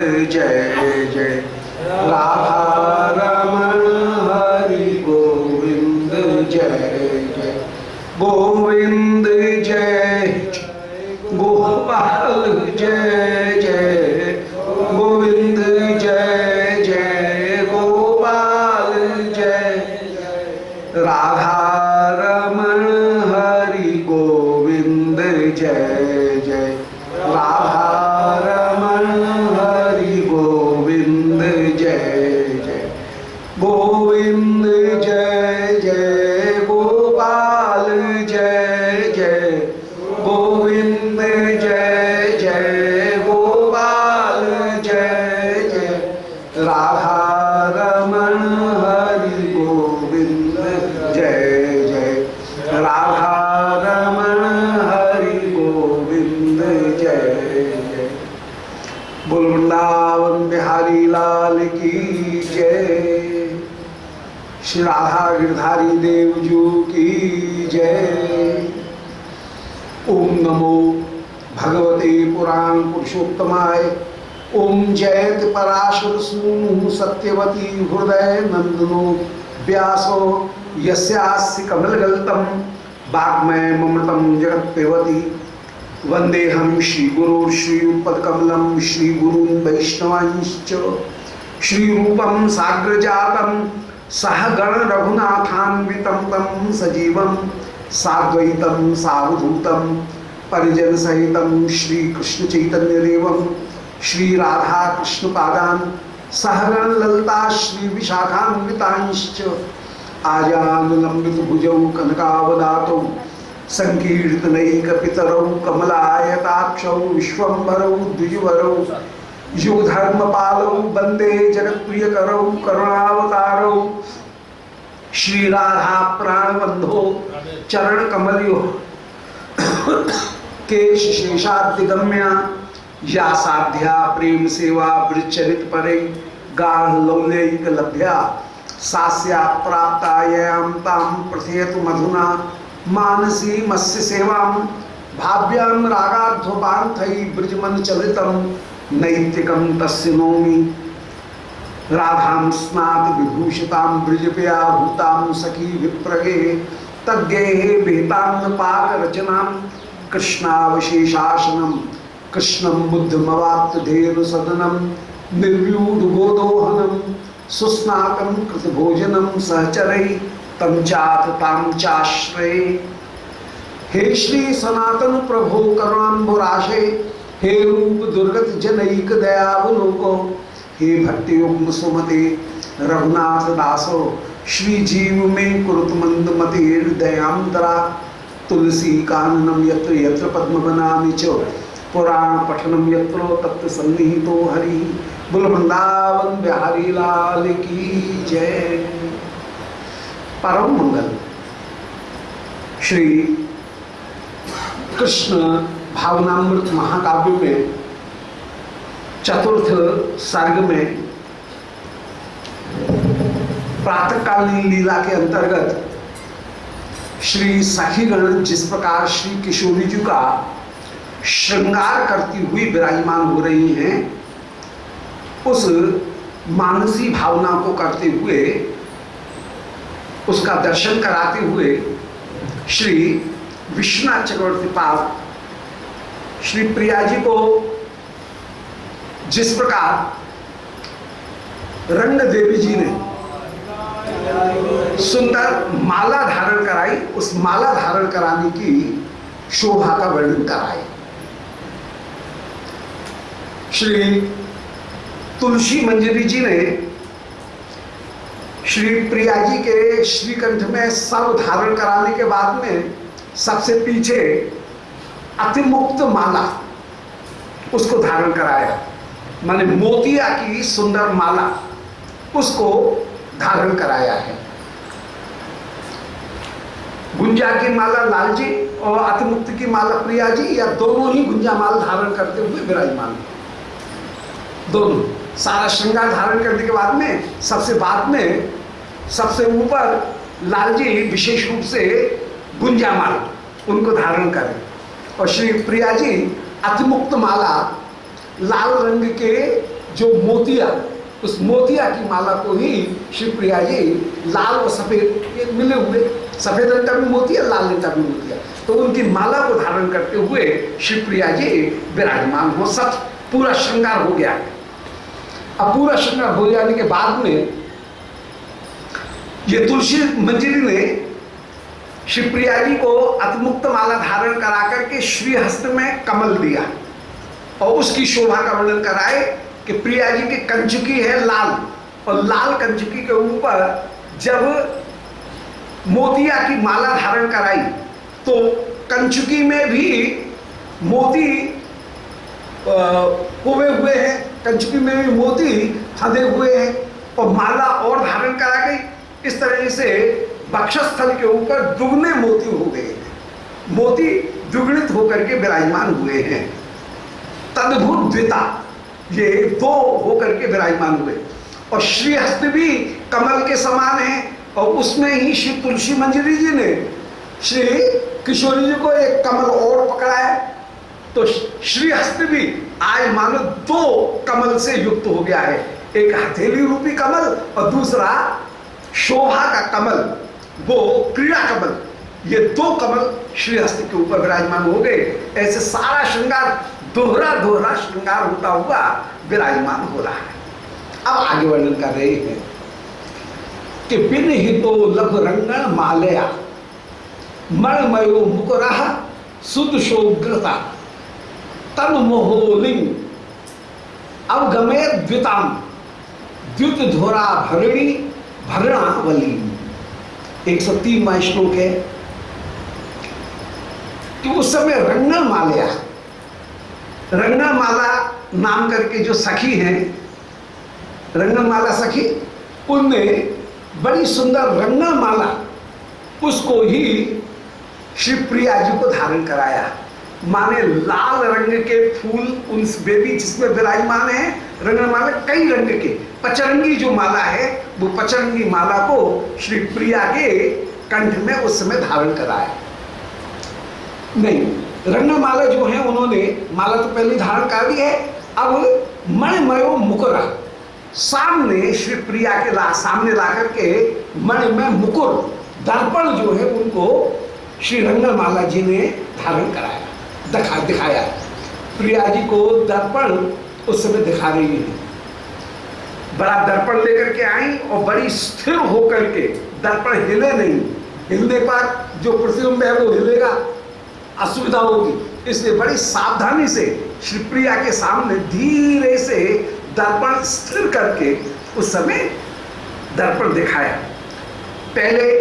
जय जय राधा रमण हरि गोविंद जय जय गोविंद जय गोपाल जय जय गोविंद जय जय गोपाल जय राधा रमण हरि गोविंद जय जय राधा गोविंद जय जय गोपाल जय जय गोविंद जय जय गोपाल जय जय राधा रमण हरि गोविंद जय जय राधा रमण हरि गोविंद जय जय बोल वृंदावन बिहारी लाल की जय श्री राधा गिरधारी देव जू की जय। ओम नमो भगवते पुराण पुरुषोत्तमाय। ओम जयति पराशर सूनु सत्यवती हृदय नंदनो व्यासो यस्यास्य कमलगल्तम वाग्मय ममृतम जगत पेवती। वंदेहम श्री गुरु श्रीयुतपदकमलम श्री गुरून् वैष्णवांश्च श्री रूपम साग्रजातम सह गण रघुनाथान्वितं तं सजीवं साद्वैतं सावधूतं परिजन सहितं श्री कृष्ण चैतन्य देवं श्री राधा कृष्ण पादान सहगण ललता श्री विशाखान्वितांश्च आजानुलंबित भुजौ कनकावदातौ संकीर्तनैक पितरौ कमलायताक्षौ विश्वम्भरौ द्विजवरौ युगधर्म पालौ वंदे जगत्प्रिय करौ करुणावतारौ श्री राधा प्राणबंधो चरण कमलियो केश शेषादिगम्या या साध्या प्रेम सेवा वृचरित परे गाढ़ लौल्यैक लभ्या सास्या प्राप्तायां तां प्रथयतु मधुना मानसी मत्स्य सेवां भाव्यां रागाध्वपान्थै ब्रजमन चलितं नैतिकं तस्य नौमि राधां स्नात विभूषितां ब्रजप्रिया भूतां सखी विप्रगे तज्ञे विहितां पाक रचनां कृष्णावशेषासनं कृष्णं बुद्धमवाप्तधेनु सदनं निर्व्यूढ गोदोहनं सुस्नातं कृतभोजनं सहचरै तं चाथ तां चाश्रये। हे श्री सनातन प्रभो करुणाम्बुराशे हे रूप दुर्गत जनैक दयावलोको हे भट्टयुग्म सुमते रघुनाथ दासो श्री जीव में कुरुत मंद मते हृदयांतरा तुलसी काननम यत्र यत्र पद्म बनामि च पुराण पठनम यत्र तत्र सन्निहितो हरि। बोल वृंदावन बिहारी लाल की जय। परम मंगल श्री कृष्ण भावनामृत महाकाव्य में चतुर्थ सर्ग में प्रातःकालीन लीला के अंतर्गत श्री सखीगण जिस प्रकार श्री किशोरी जी का श्रृंगार करती हुई विराजमान हो रही हैं, उस मानसी भावना को करते हुए उसका दर्शन कराते हुए श्री विश्वनाथ चक्रवर्ती पाद श्री प्रिया जी को जिस प्रकार रंग देवी जी ने सुंदर माला धारण कराई, उस माला धारण कराने की शोभा का वर्णन कराए। श्री तुलसी मंजरी जी ने श्री प्रिया जी के श्रीकंठ में सर्व धारण कराने के बाद में सबसे पीछे अतिमुक्त माला उसको धारण कराया, माने मोतिया की सुंदर माला उसको धारण कराया है। गुंजा की माला लाल जी और अतिमुक्त की माला प्रिया जी, या दोनों ही गुंजा माला धारण करते हुए विराजमान, दोनों सारा श्रृंगार धारण करने के बाद में सबसे ऊपर लाल जी विशेष रूप से गुंजा माला उनको धारण करें और श्री प्रिया जी अतिमुक्त माला लाल रंग के जो मोतिया, उस मोतिया की माला को ही श्री प्रिया जी लाल और सफेद ये मिले हुए, सफेद रंग का भी मोतिया, लाल रंग का भी मोतिया, तो उनकी माला को धारण करते हुए श्री प्रिया जी विराजमान हो। सब पूरा श्रृंगार हो गया। अब पूरा श्रृंगार हो जाने के बाद में ये तुलसी मंजरी ने श्री प्रिया जी को अतिमुक्त माला धारण करा करके श्री हस्त में कमल दिया और उसकी शोभा का वर्णन कराए कि प्रिया जी की कंचुकी है लाल, और लाल कंचुकी के ऊपर जब मोतिया की माला धारण कराई तो कंचुकी में भी मोती कुए हुए हैं, कंचुकी में भी मोती फंदे हुए हैं और माला और धारण करा गई। इस तरह से वक्षस्थल के ऊपर दुगने मोती हो गए, मोती दुगुणित होकर के विराजमान हुए हैं। तद्भुत द्विता, ये दो होकर के विराजमान हुए और श्रीहस्त भी कमल के समान है और उसमें ही श्री तुलसी मंजरी जी ने श्री किशोरी जी को एक कमल और पकड़ा है, तो श्रीहस्त भी आज मानो दो कमल से युक्त हो गया है, एक हथेली रूपी कमल और दूसरा शोभा का कमल, वो क्रीड़ा कमल, ये दो कमल श्रीहस्त के ऊपर विराजमान हो गए। ऐसे सारा श्रृंगार दोहरा दोहरा श्रृंगार होता हुआ विराजमान हो रहा है। अब आगे वर्णन कर रहे हैं कि बिन हितो लभ रंगण मालया मणमयो मुकुरः सुदशोग्रता तन मोहोलिंग अवगमे द्विताम द्युत धोरा भरणी भरणावली। 103वां श्लोक है कि उस समय रंगण मालया, रंगण माला नाम करके जो सखी हैं, रंगण माला सखी, उनमें बड़ी सुंदर रंगण माला उसको ही श्री प्रिया जी को धारण कराया। माने लाल रंग के फूल उन बेबी जिसमें विराजमान है, रंगण माला कई रंग के, पचरंगी जो माला है वो पचरंगी माला को श्री प्रिया के कंठ में उस समय धारण कराया। नहीं, रंगण माला जो है उन्होंने माला तो पहले धारण कर ली है, अब मणिमयो मुकुरा सामने श्री प्रिया के सामने ला करके मणिमय मुकुर दर्पण जो है उनको श्री रंगण माला जी ने धारण कराया, दिखाया। प्रिया जी को दर्पण उस समय दिखा रही है, बड़ा दर्पण लेकर के आई और बड़ी स्थिर होकर के, दर्पण हिले नहीं, हिलने पर जो प्रतिबिंब है वो हिलेगा, असुविधा होगी, इसलिए बड़ी सावधानी से श्री प्रिया के सामने धीरे से दर्पण स्थिर करके उस समय दर्पण दिखाया। पहले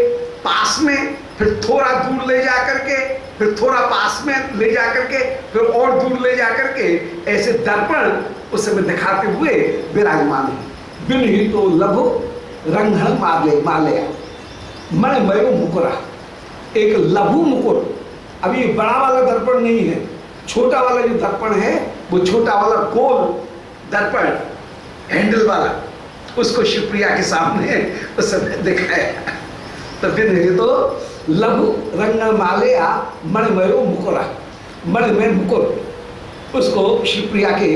पास में, फिर थोड़ा दूर ले जा करके, फिर थोड़ा पास में ले जा करके, फिर और दूर ले जा करके, ऐसे दर्पण उस समय दिखाते हुए विराजमान है। बिन ही तो लघु रंगण मालया मणिमयो मुकुरा, एक लघु मुकुर, अभी बड़ा वाला दर्पण नहीं है, छोटा वाला जो दर्पण है वो छोटा वाला गोल दर्पण हैंडल वाला, उसको शिवप्रिया के सामने उस समय दिखाया। तो फिर ये तो लघु रंगण मालया मणिमयो मुकुरा, मणिमय मुकुर उसको शिवप्रिया के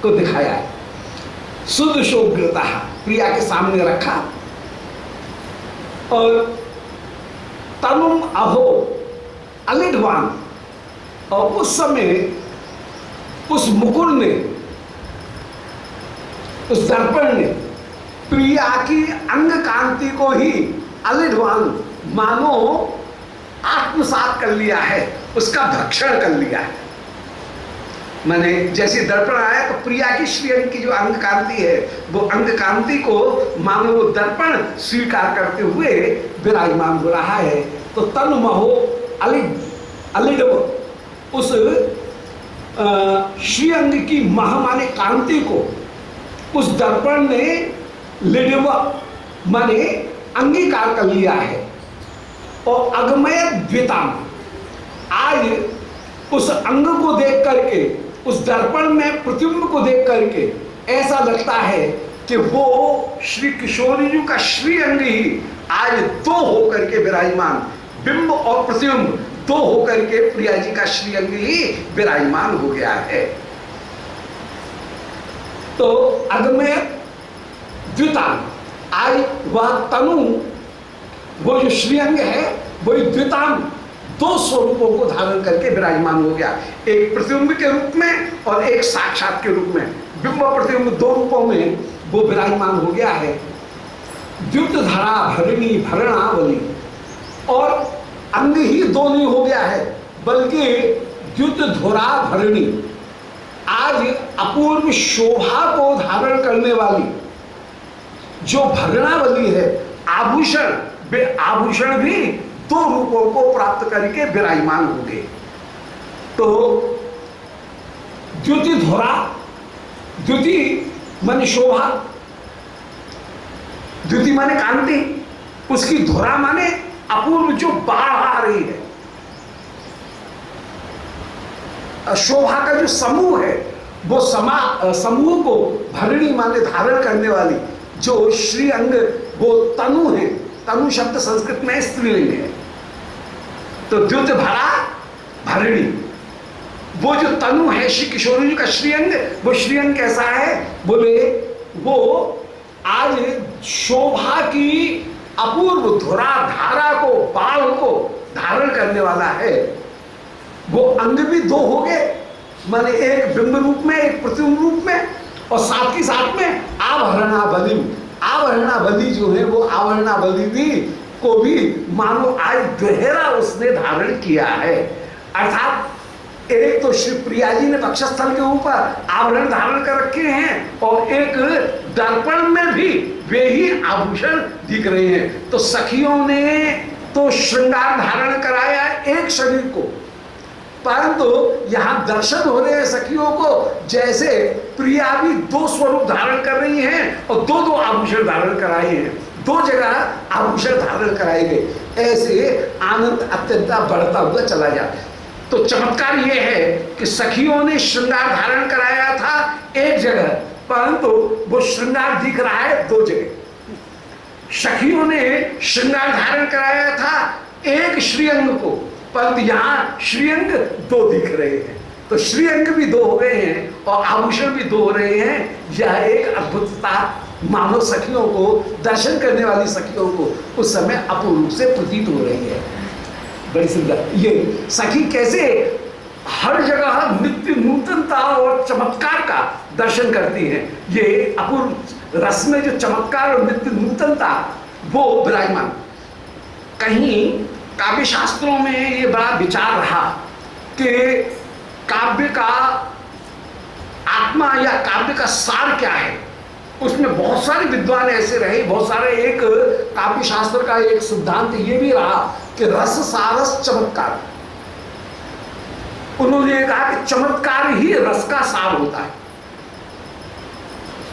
को दिखाया। सुदशोग्रता प्रिया के सामने रखा और तनुम अहो अलिडवान, और उस समय उस मुकुर ने, उस दर्पण ने प्रिया की अंग कांति को ही अलिडवान मानो आत्मसात कर लिया है, उसका भक्षण कर लिया है। माने जैसे दर्पण आया तो प्रिया की श्री अंग की जो अंग कांति है वो अंग कांति को मानो वो दर्पण स्वीकार करते हुए विराजमान हो रहा है। तो तन महो अलिडव, उस श्री अंग की मह माने कांति को उस दर्पण ने लिडव माने अंगीकार कर लिया है। और अगमय द्विताम, आज उस अंग को देख करके, उस दर्पण में प्रतिबिंब को देख करके ऐसा लगता है कि वो श्री किशोरी जी का श्री अंग ही आज दो होकर के विराजमान, बिंब और प्रतिबिंब दो होकर के प्रिया जी का श्री अंग ही विराजमान हो गया है। तो अगमय द्वितांग, आज वह तनु, वो जो श्रीअंग है वही द्वितांग, दो स्वरूपों को धारण करके विराजमान हो गया, एक प्रतिबिंब के रूप में और एक साक्षात के रूप में। बिंब और प्रतिबिंब दो रूपों में वो विराजमान हो गया है। द्युत धरा भरणी भरणावली, और अंग ही दो नहीं हो गया है बल्कि द्युत धुरा भरणी, आज अपूर्व शोभा को धारण करने वाली जो भरणावली है, आभूषण, वे आभूषण भी दो रूपों को प्राप्त करके विराजमान हो गए। तो द्युति धुरा, द्युति माने शोभा, द्युति माने कांति, उसकी धुरा माने अपूर्व जो बाढ़ आ रही है। शोभा का जो समूह है वो समूह को भरणी माने धारण करने वाली जो श्री अंग, वो तनु है। तनु शब्द संस्कृत में स्त्रीलिंग है। तो द्युत भरा भरणी, वो जो तनु है श्री किशोर जी का श्रीअंग, वो श्रीअंग कैसा है? बोले वो आज शोभा की अपूर्व धुरा धारा को, बाढ़ को धारण करने वाला है। वो अंग भी दो हो गए, माने एक बिंब रूप में, एक प्रतिबिंब रूप में, और साथ ही साथ में आवरणा बलि, आवरणा बलि जो है वो आवरणा बलि भी को भी मानो आज दोहरा उसने धारण किया है। अर्थात एक तो श्री प्रिया जी ने वक्षस्थल के ऊपर आवरण धारण कर रखे हैं और एक दर्पण में भी वे ही आभूषण दिख रहे हैं। तो सखियों ने तो श्रृंगार धारण कराया एक शरीर को, परंतु यहाँ दर्शन हो रहे हैं सखियों को जैसे प्रिया भी दो स्वरूप धारण कर रही हैं और दो दो आभूषण धारण कराए हैं, दो जगह आभूषण धारण कराए गए। ऐसे आनंद अत्यंत बढ़ता हुआ चला जाता है। तो चमत्कार यह है कि सखियों ने श्रृंगार धारण कराया था एक जगह, परंतु वो श्रृंगार दिख रहा है दो जगह। सखियों ने श्रृंगार धारण कराया था एक श्रीअंग को, परंतु यहाँ श्रीअंग दो दिख रहे हैं। तो श्रीअंग भी दो हो गए हैं और आभूषण भी दो हो रहे हैं। यह एक अद्भुतता मानव सखियों को, दर्शन करने वाली सखियों को उस समय अपूर्व रूप से प्रतीत हो रही है। बड़ी सुंदर ये सखी कैसे हर जगह नित्य नूतनता और चमत्कार का दर्शन करती हैं। ये अपूर्व रस में जो चमत्कार और नित्य नूतनता वो विराजमान। कहीं काव्य शास्त्रों में ये बड़ा विचार रहा कि काव्य का आत्मा या काव्य का सार क्या है। उसमें बहुत सारे विद्वान ऐसे रहे, बहुत सारे, एक काव्य शास्त्र का एक सिद्धांत ये भी रहा कि रस सारस चमत्कार। उन्होंने कहा कि चमत्कार ही रस का सार होता है।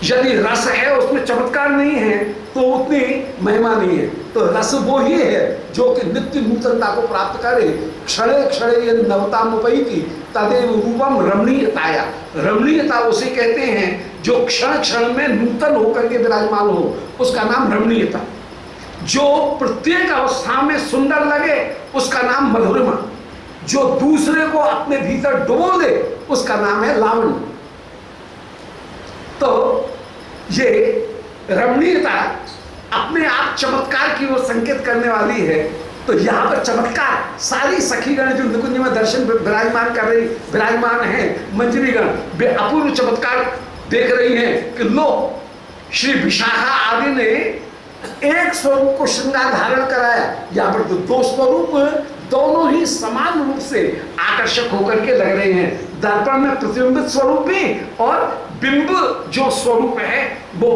यदि रस है उसमें चमत्कार नहीं है तो उतनी महिमा नहीं है। तो रस वो ही है जो कि नित्य नूतनता को प्राप्त करे। क्षणे क्षणे नवतामुपैति तदेव रूपम रमणीयताया। रमणीयता उसे कहते हैं जो क्षण क्षण में नूतन होकर के विराजमान हो, उसका नाम रमणीयता। जो प्रत्येक अवस्था में सुंदर लगे उसका नाम मधुरिमा। जो दूसरे को अपने भीतर डुबो दे उसका नाम है लावण्य। तो ये रमणीयता अपने आप चमत्कार की ओर संकेत करने वाली है। तो यहाँ पर चमत्कार सारी सखीगण जो निकुंज में दर्शन विराजमान है, मंजरीगण, वे अपूर्व चमत्कार देख रही हैं कि लो श्री विशाखा आदि ने एक स्वरूप को श्रृंगार धारण कराया। यहाँ पर तो दो स्वरूप दोनों ही समान रूप से आकर्षक होकर के लग रहे हैं। दर्पण में प्रतिबिंबित स्वरूप भी और बिंब जो स्वरूप है वो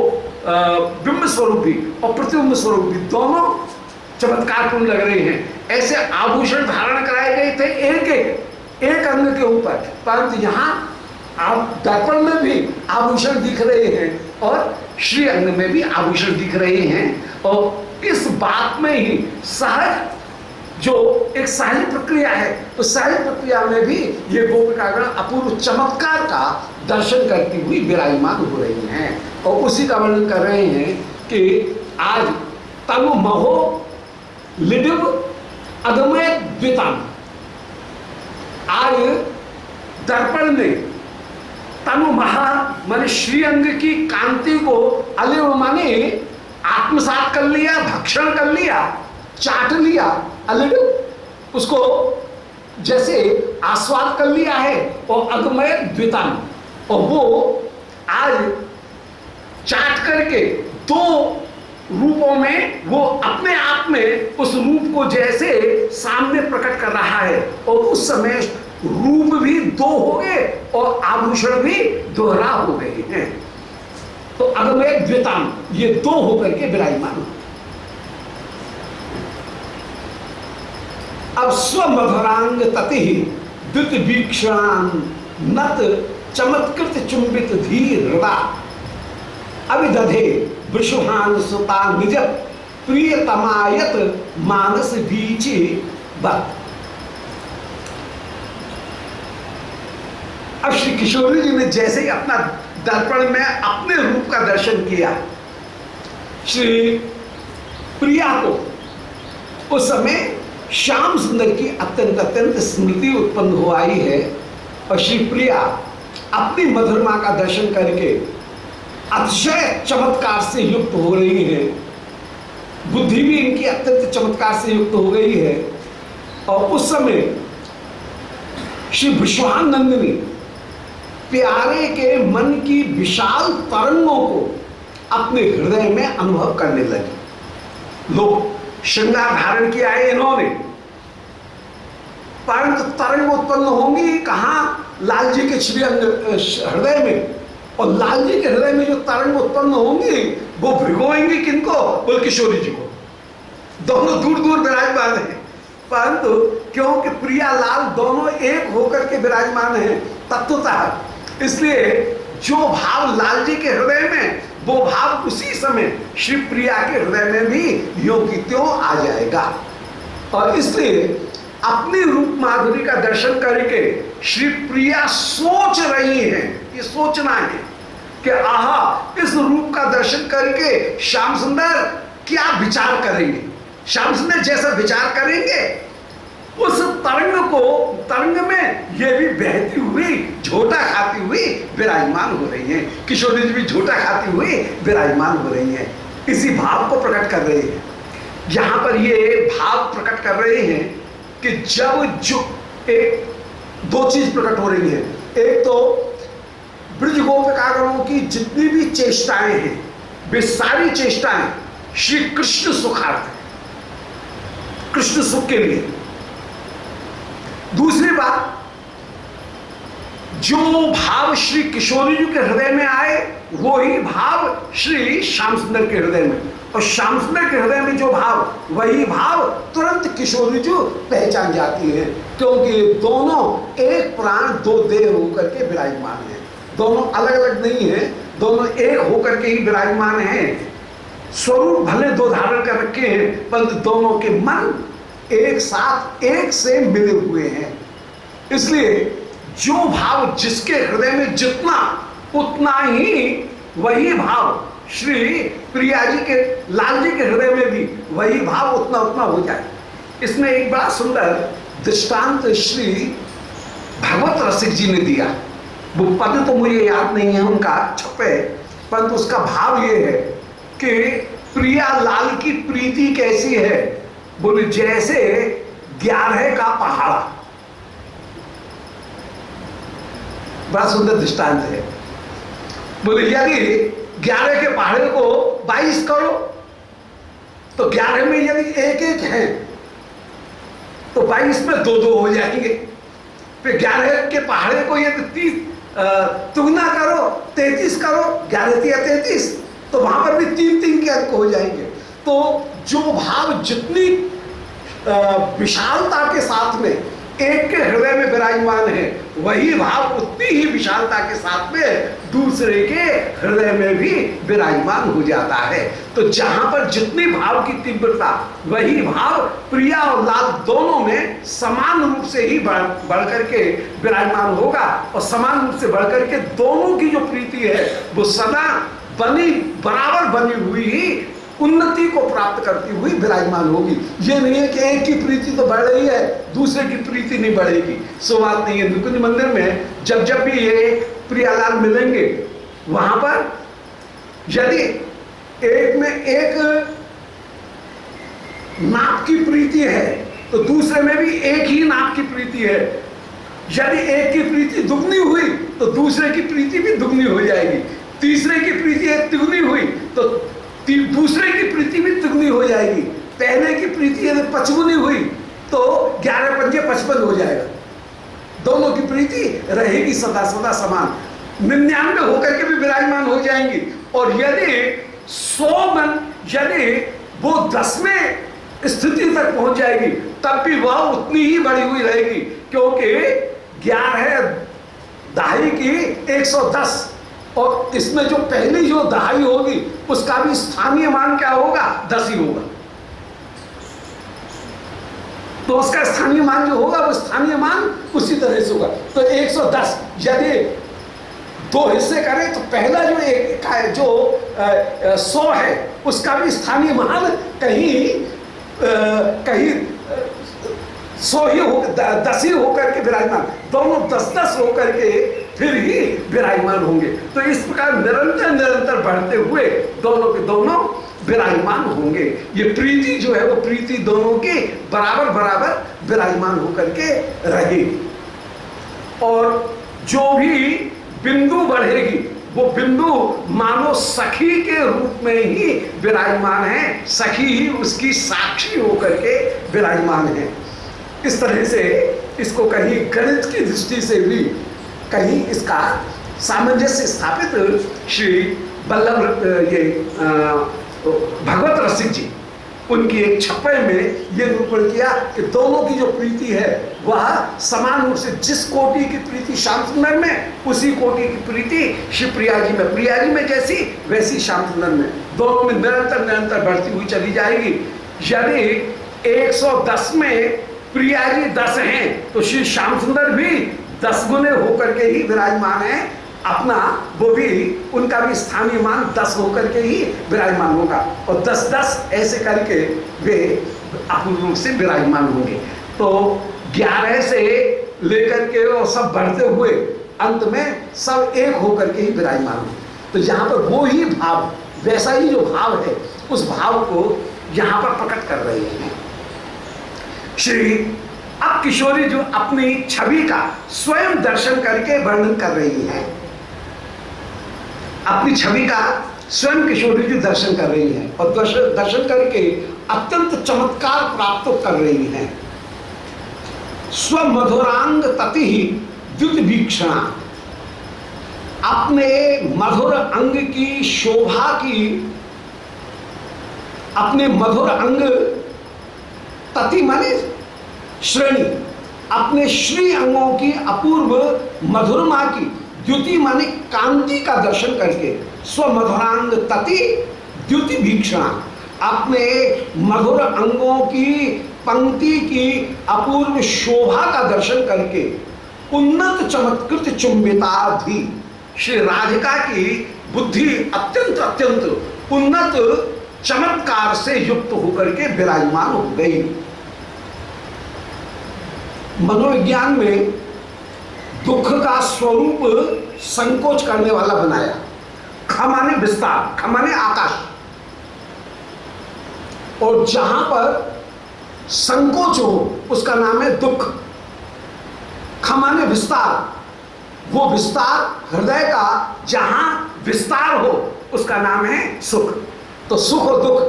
बिंब स्वरूप भी और प्रतिबिंब स्वरूप भी दोनों चमत्कारपूर्ण लग रहे हैं। ऐसे आभूषण धारण कराए गए थे एक अंग के ऊपर, परंतु यहाँ आप दर्पण में भी आभूषण दिख रहे हैं और श्री अंग में भी आभूषण दिख रहे हैं। और इस बात में ही सहज जो एक सहज प्रक्रिया है, तो सहज प्रक्रिया में भी ये गोपिकागण अपूर्व चमत्कार का दर्शन करती हुई विराजमान हो रही हैं। और उसी का वर्णन कर रहे हैं कि आज तनु महो लिडिव अगमय द्विताम। आज दर्पण में तनु महा माने श्रीअंग की कांति को अलिव माने आत्मसात कर लिया, भक्षण कर लिया, चाट लिया, अलिव उसको जैसे आस्वाद कर लिया है। और अगमय द्वितान, और वो आज चाट करके दो रूपों में वो अपने आप में उस रूप को जैसे सामने प्रकट कर रहा है। और उस समय रूप भी दो हो गए और आभूषण भी दोहरा हो गए हैं। तो अगमय द्वितान, ये दो होकर के विराजमान। अब स्वमधुरांग तति द्वित वीक्षान नत चमत्कृत चुंबित धीर हृदा अभिदधे वृषभान सुता निज प्रियतमायत मानस बीची बत। अब श्री किशोरी जी ने जैसे ही अपना दर्पण में अपने रूप का दर्शन किया श्री प्रिया को, उस समय श्याम सुंदर की अत्यंत अत्यंत स्मृति उत्पन्न हो आई है। और श्री प्रिया अपनी मधुरमा का दर्शन करके अतिशय चमत्कार से युक्त हो रही है। बुद्धि भी इनकी अत्यंत चमत्कार से युक्त हो गई है। और उस समय श्री विश्वानंदिनी प्यारे के मन की विशाल तरंगों को अपने हृदय में अनुभव करने लगी। लोग श्रृंगार धारण किया है इन्होंने, परंतु तरंग उत्पन्न होंगी कहां? लाल जी के श्रीअंग हृदय में। और लाल जी के हृदय में जो तरंग उत्पन्न होंगी वो भिगोएंगी किनको? बोल किशोरी जी को। दोनों दूर दूर विराजमान है, परंतु क्योंकि प्रिया लाल दोनों एक होकर के विराजमान है तत्वतः, इसलिए जो भाव लाल जी के हृदय में वो भाव उसी समय श्री प्रिया के हृदय में भी यों की त्यों आ जाएगा। और इसलिए अपनी रूप माधुरी का दर्शन करके श्री प्रिया सोच रही हैं, ये सोचना है कि आहा इस रूप का दर्शन करके श्याम सुंदर क्या विचार करेंगे। श्याम सुंदर जैसा विचार करेंगे उस तरंग में ये भी बहती हुई झोटा खाती हुई विराजमान हो रही हैं। किशोरी जी भी झोटा खाती हुई विराजमान हो रही हैं, इसी भाव को प्रकट कर रहे हैं। यहां पर ये भाव प्रकट कर रहे हैं कि जब जो एक दो चीज प्रकट हो रही है। एक तो ब्रज गोपिकागणों की जितनी भी चेष्टाएं हैं वे सारी चेष्टाएं श्री कृष्ण सुखार्थ, कृष्ण सुख के लिए। दूसरी बात, जो भाव श्री किशोरी जी के हृदय में आए वो ही भाव श्री श्याम सुंदर के हृदय में, और श्याम सुंदर के हृदय में जो भाव वही भाव तुरंत किशोरी जी पहचान जाती है, क्योंकि दोनों एक प्राण दो देह होकर के विराजमान हैं। दोनों अलग अलग नहीं है, दोनों एक होकर के ही विराजमान हैं। स्वरूप भले दो धारण कर रखे हैं, परंतु दोनों के मन एक साथ एक से मिले हुए हैं। इसलिए जो भाव जिसके हृदय में जितना उतना ही वही भाव श्री प्रिया जी के, लाल जी के हृदय में भी वही भाव उतना उतना हो जाए। इसमें एक बड़ा सुंदर दृष्टांत श्री भगवत रसिक जी ने दिया। वो पद तो मुझे याद नहीं है उनका छपे, परंतु उसका भाव ये है कि प्रिया लाल की प्रीति कैसी है। बोले जैसे 11 का पहाड़ा, बड़ा सुंदर दृष्टांत है। बोले यदि 11 के पहाड़े को 22 करो तो 11 में यदि एक एक है तो 22 में दो दो हो जाएंगे। फिर 11 के पहाड़े को यदि 30 तुगना करो, 33 करो, 11 या 33, तो वहां पर भी 3-3 के अंक हो जाएंगे। तो जो भाव जितनी विशालता के साथ में एक के हृदय में विराजमान है, वही भाव उतनी ही विशालता के साथ में दूसरे के हृदय में भी विराजमान हो जाता है। तो जहां पर जितनी भाव की तीव्रता, वही भाव प्रिया और लाल दोनों में समान रूप से ही बढ़ करके विराजमान होगा। और समान रूप से बढ़ करके दोनों की जो प्रीति है वो सदा बराबर बनी हुई ही उन्नति को प्राप्त करती हुई विराजमान होगी। ये नहीं है कि एक की प्रीति तो बढ़ रही है दूसरे की प्रीति नहीं बढ़ेगी, सो बात नहीं है। निकुंज मंदिर में जब जब भी ये प्रियालाल मिलेंगे, वहां पर यदि एक में एक नाप की प्रीति है तो दूसरे में भी एक ही नाप की प्रीति है। यदि एक की प्रीति दुगनी हुई तो दूसरे की प्रीति भी दुगनी हो जाएगी, तीसरे की प्रीति तिगुनी हुई तो दूसरे की प्रीति भी तिगुनी हो जाएगी, पहले की प्रीति यदि पचगुनी हुई तो 11 पंजे 55 हो जाएगा। दोनों की प्रीति रहेगी सदा सदा समान, 99 होकर के भी विराजमान हो जाएंगी। और यदि 100 मन यदि वो 10वें स्थिति तक पहुंच जाएगी तब भी वह उतनी ही बढ़ी हुई रहेगी, क्योंकि 11 दहाई की 110 और इसमें जो पहली जो दहाई होगी उसका भी स्थानीय मान क्या होगा, 10 ही होगा। तो उसका स्थानीय मान जो होगा वो स्थानीय मान उसी तरह से होगा। तो 110 यदि 2 हिस्से करें तो पहला जो एक का जो 100 है उसका भी स्थानीय मान कहीं 100 ही हो, 10 ही होकर के विराजमान, दोनों 10-10 होकर के फिर ही विराजमान होंगे। तो इस प्रकार निरंतर निरंतर बढ़ते हुए दोनों के दोनों विराजमान होंगे। ये प्रीति जो है वो प्रीति दोनों की बराबर बराबर विराजमान होकर के रहेगी। और जो भी बिंदु बढ़ेगी वो बिंदु मानो सखी के रूप में ही विराजमान है, सखी ही उसकी साक्षी होकर के विराजमान है। इस तरह से इसको कहीं गणित की दृष्टि से भी कहीं इसका सामंजस्य स्थापित श्री वल्लभ ये भगवत रसिक जी उनकी एक छप्पे में ये निरूपण किया कि दोनों की जो प्रीति है वह समान रूप से, जिस कोटि की प्रीति श्याम सुंदर में उसी कोटि की प्रीति श्री प्रिया जी में जैसी वैसी श्याम सुंदर में, दोनों में निरंतर निरंतर बढ़ती हुई चली जाएगी। यदि 110 में प्रिया जी 10 हैं तो श्री श्याम सुंदर भी 10 गुने होकर के ही विराजमान है, अपना वो भी उनका भी स्थानीय मान 10 होकर के ही विराजमान होगा और 10-10 ऐसे करके वे अपूर्ण रूप से विराजमान होंगे। तो 11 से लेकर के और सब बढ़ते हुए अंत में सब एक होकर के ही विराजमान होंगे। तो यहाँ पर वो ही भाव, वैसा ही जो भाव है उस भाव को यहाँ पर प्रकट कर रहे हैं श्री। अब किशोरी जो अपनी छवि का स्वयं दर्शन करके वर्णन कर रही है, अपनी छवि का स्वयं किशोरी जी दर्शन कर रही है और दर्शन करके अत्यंत चमत्कार प्राप्त कर रही हैं। स्वमधुरांग तति द्युत वीक्षणा, अपने मधुर अंग की शोभा की, अपने मधुर अंग तति माने श्रेणी, अपने श्री अंगों की अपूर्व मधुरमा की, द्युति माने कांति का दर्शन करके, स्वमधुरांग तति द्युति वीक्षणा, अपने मधुर अंगों की पंक्ति की अपूर्व शोभा का दर्शन करके, उन्नत चमत्कृत चुंबिता भी, श्री राधिका की बुद्धि अत्यंत अत्यंत उन्नत चमत्कार से युक्त होकर के विराजमान हो गई। मनोविज्ञान में दुख का स्वरूप संकोच करने वाला बनाया। ख माने विस्तार, ख माने आकाश, और जहां पर संकोच हो उसका नाम है दुख। ख माने विस्तार, वो विस्तार हृदय का जहां विस्तार हो उसका नाम है सुख। तो सुख और दुख,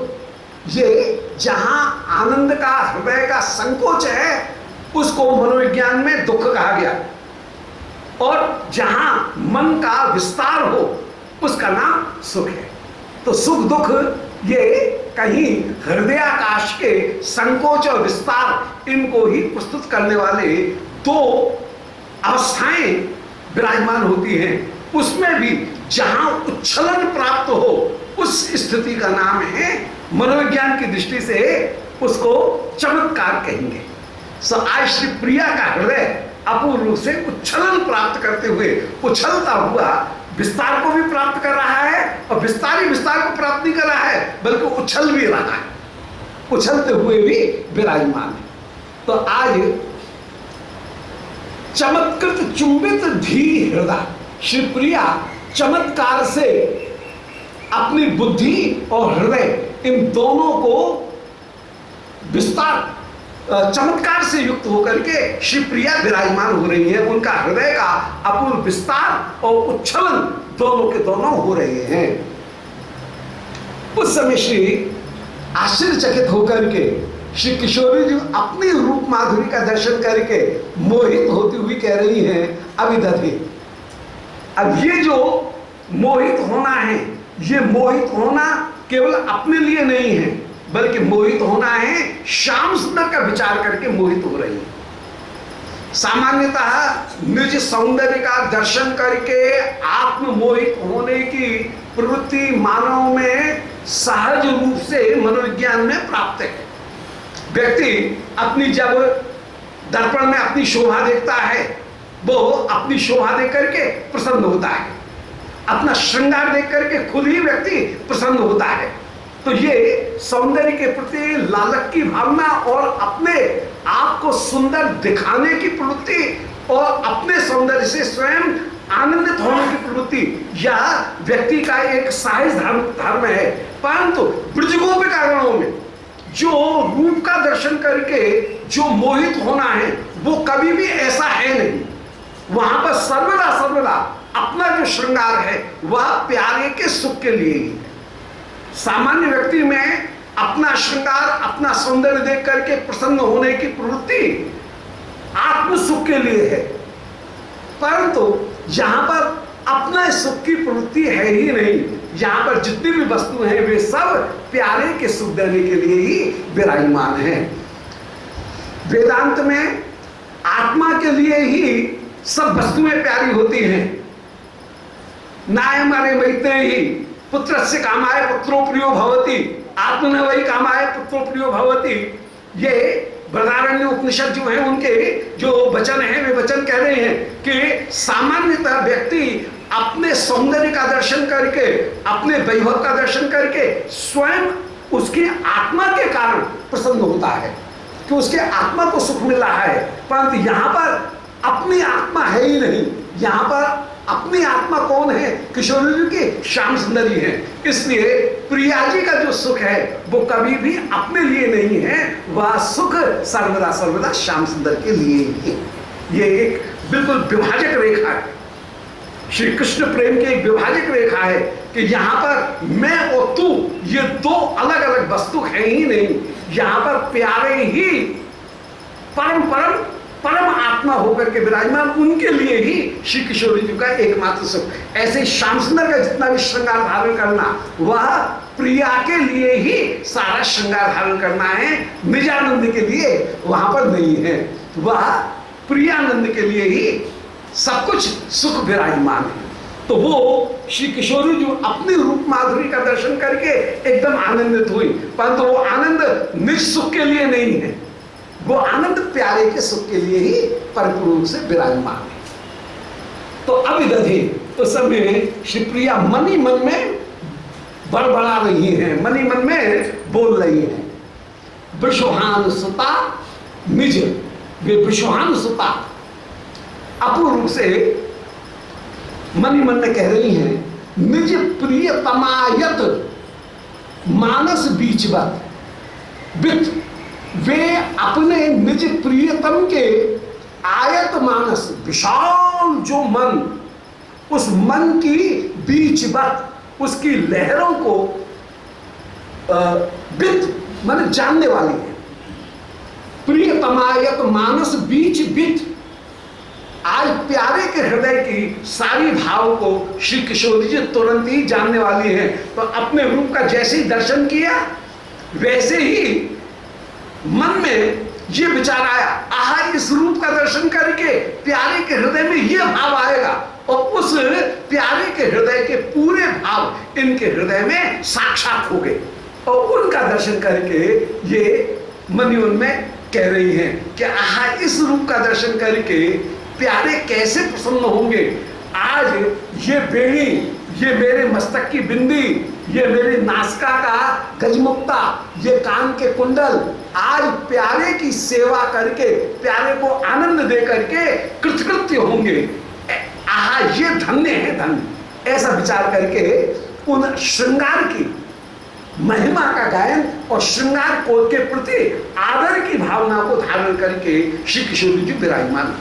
ये जहां आनंद का हृदय का संकोच है उसको मनोविज्ञान में दुख कहा गया, और जहां मन का विस्तार हो उसका नाम सुख है। तो सुख दुख ये कहीं हृदयाकाश के संकोच और विस्तार, इनको ही प्रस्तुत करने वाले दो अवस्थाएं विराजमान होती हैं। उसमें भी जहां उच्छलन प्राप्त हो उस स्थिति का नाम है, मनोविज्ञान की दृष्टि से उसको चमत्कार कहेंगे। सो आज श्री प्रिया का हृदय अपूर्ण रूप से उच्छलन प्राप्त करते हुए, उछलता हुआ विस्तार को भी प्राप्त कर रहा है, और विस्तार ही विस्तार को प्राप्त नहीं कर रहा है बल्कि उछल भी रहा है, उछलते हुए भी विराजमान है। तो आज चमत्कृत चुंबित धी हृदय, श्री प्रिया चमत्कार से अपनी बुद्धि और हृदय इन दोनों को विस्तार चमत्कार से युक्त होकर के श्री प्रिया विराजमान हो रही है। उनका हृदय का अपूर्व विस्तार और उच्छलन दोनों के दोनों हो रहे हैं। उस समय श्री आश्चर्यचकित होकर के श्री किशोरी जी अपनी रूप माधुरी का दर्शन करके मोहित होती हुई कह रही हैं, अभिदधे। अब ये जो मोहित होना है, ये मोहित होना केवल अपने लिए नहीं है, बल्कि मोहित होना है श्याम सुंदर का विचार करके मोहित हो रही है। सामान्यतः निज सौंदर्य का दर्शन करके आत्ममोहित होने की प्रवृत्ति मानव में सहज रूप से मनोविज्ञान में प्राप्त है। व्यक्ति अपनी जब दर्पण में अपनी शोभा देखता है, वो अपनी शोभा देख करके प्रसन्न होता है, अपना श्रृंगार देख करके खुद ही व्यक्ति प्रसन्न होता है। तो ये सौंदर्य के प्रति लालक की भावना और अपने आप को सुंदर दिखाने की प्रवृत्ति और अपने सौंदर्य से स्वयं आनंदित होने की प्रवृत्ति यह व्यक्ति का एक सहज धर्म है। परंतु ब्रजगोपिकागणों में जो रूप का दर्शन करके जो मोहित होना है, वो कभी भी ऐसा है नहीं। वहां पर सर्वदा अपना जो श्रृंगार है वह प्यारे के सुख के लिए ही है। सामान्य व्यक्ति में अपना श्रृंगार, अपना सौंदर्य देख करके प्रसन्न होने की प्रवृत्ति आत्म सुख के लिए है, परंतु यहां पर अपना सुख की प्रवृत्ति है ही नहीं। यहां पर जितनी भी वस्तु हैं वे सब प्यारे के सुख देने के लिए ही विराजमान है। वेदांत में आत्मा के लिए ही सब वस्तुएं प्यारी होती हैं। नायमारे मैत्रेयी पुत्रस्य कामाय पुत्रो प्रियो भवति, आत्मन वही कामाय पुत्रो प्रियो भवति। ये बृहदारण्य उपनिषद जो है उनके जो वचन हैं वे वचन कह रहे हैं कि सामान्यतः व्यक्ति अपने सौंदर्य का दर्शन करके, अपने वैभव का दर्शन करके स्वयं उसकी आत्मा के कारण प्रसन्न होता है कि उसके आत्मा को सुख मिल रहा है। परंतु यहाँ पर अपनी आत्मा है ही नहीं। यहाँ पर अपनी आत्मा कौन है? किशोरी जी की श्याम सुंदरी है। इसलिए प्रिया जी का जो सुख है वो कभी भी अपने लिए नहीं है, वह सुख सर्वदा श्याम सुंदर के लिए ही है। ये एक बिल्कुल विभाजक रेखा है, श्री कृष्ण प्रेम की एक विभाजक रेखा है कि यहाँ पर मैं और तू ये दो अलग अलग वस्तु है ही नहीं। यहाँ पर प्यारे ही परम आत्मा होकर के विराजमान, उनके लिए ही श्री किशोरी जी का एकमात्र सुख। ऐसे श्याम सुंदर का जितना भी श्रृंगार धारण करना वह प्रिया के लिए ही सारा श्रृंगार धारण करना है, निजानंद के लिए वहां पर नहीं है। वह प्रियानंद के लिए ही सब कुछ सुख विराजमान है। तो वो श्री किशोरी जो अपनी रूप माधुरी का दर्शन करके एकदम आनंदित हुई, परंतु वो आनंद निज सुख के लिए नहीं है, वो आनंद प्यारे के सुख के लिए ही परिपूर्ण रूप से विराजमान है। तो अभिदधे उस समय श्री प्रिया मन ही मन में बड़बड़ा रही हैं, मन ही मन में बोल रही हैं। विश्वान सुता निज, वे विश्वान सुता अपूर्व रूप से मन ही मन में कह रही हैं, निज प्रियतमायत मानस बीचवत वित। वे अपने निज प्रियतम के आयत मानस, विशाल जो मन, उस मन की बीचवत, उसकी लहरों को वित मन जानने वाली है। प्रियतमायत मानस बीच वित, आज प्यारे के हृदय की सारी भाव को श्री किशोरी जी तुरंत ही जानने वाली हैं। तो अपने रूप का जैसे ही दर्शन किया वैसे ही मन में ये विचार आया, आहा इस रूप का दर्शन करके प्यारे के हृदय में ये भाव आएगा, और उस प्यारे के हृदय के पूरे भाव इनके हृदय में साक्षात हो गए। और उनका दर्शन करके ये मन में कह रही हैं कि आहा इस रूप का दर्शन करके प्यारे कैसे प्रसन्न होंगे। आज ये बेड़ी, ये मेरे मस्तक की बिंदी, ये मेरी नासिका का गजमुक्ता, ये कान के कुंडल आज प्यारे की सेवा करके, प्यारे को आनंद दे करके कृतकृत्य होंगे। आहा ये धन्य है, धन्य, ऐसा विचार करके उन श्रृंगार की महिमा का गायन और श्रृंगार को के प्रति आदर की भावना को धारण करके श्री किशोर जी विराजमान।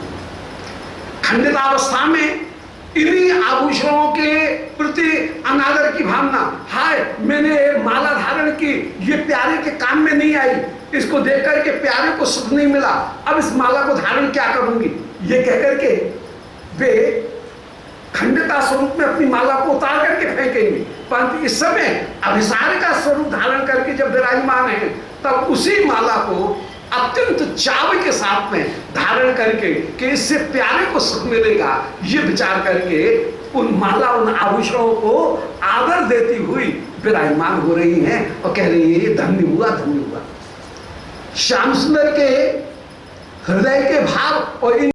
खंडितावस्था में इन्हीं आभूषणों के प्रति अनादर की भावना, हाय मैंने माला धारण की, ये प्यारे के काम में नहीं आई, इसको देख करके प्यारे को सुख नहीं मिला, अब इस माला को धारण क्या करूंगी, ये कह करके वे खंडिता स्वरूप में अपनी माला को उतार करके फेंकेंगे। परंतु इस समय अभिसार का स्वरूप धारण करके जब विराजमान है, तब उसी माला को अत्यंत चाव के साथ में धारण करके कि इससे प्यारे को सुख मिलेगा, ये विचार करके उन माला उन आभूषणों को आदर देती हुई विराजमान हो रही हैं और कह रही है धन्य हुआ, धन्य हुआ। श्याम सुंदर के हृदय के भाव और इन